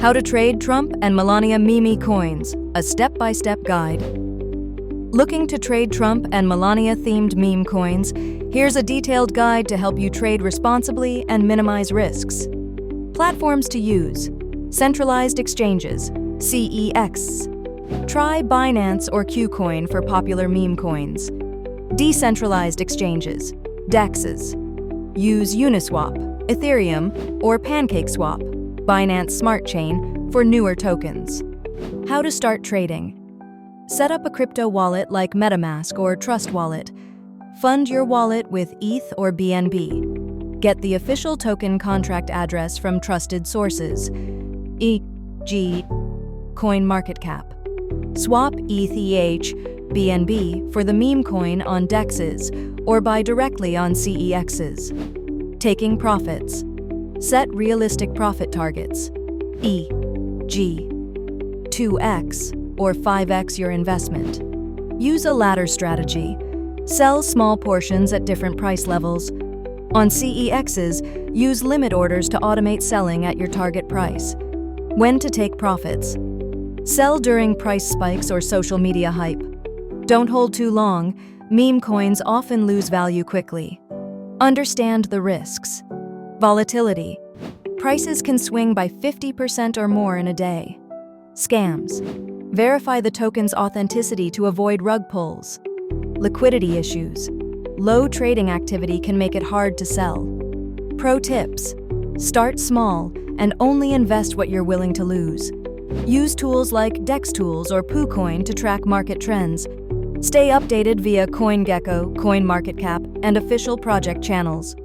How to trade Trump and Melania-themed coins, a step-by-step guide. Looking to trade Trump and Melania-themed meme coins? Here's a detailed guide to help you trade responsibly and minimize risks. Platforms to use: centralized exchanges, CEX. Try Binance or KuCoin for popular meme coins. Decentralized exchanges, DEXs. Use Uniswap, Ethereum, or PancakeSwap, Binance Smart Chain, for newer tokens. How to start trading. Set up a crypto wallet like MetaMask or Trust Wallet. Fund your wallet with ETH or BNB. Get the official token contract address from trusted sources, e.g. CoinMarketCap. Swap ETH, BNB for the meme coin on DEXs or buy directly on CEXs. Taking profits. Set realistic profit targets, e.g. 2x or 5x your investment. Use a ladder strategy. Sell small portions at different price levels. On CEXs, use limit orders to automate selling at your target price. When to take profits. Sell during price spikes or social media hype. Don't hold too long. Meme coins often lose value quickly. Understand the risks. Volatility. Prices can swing by 50% or more in a day. Scams. Verify the token's authenticity to avoid rug pulls. Liquidity issues. Low trading activity can make it hard to sell. Pro tips. Start small and only invest what you're willing to lose. Use tools like DexTools or PooCoin to track market trends. Stay updated via CoinGecko, CoinMarketCap, and official project channels.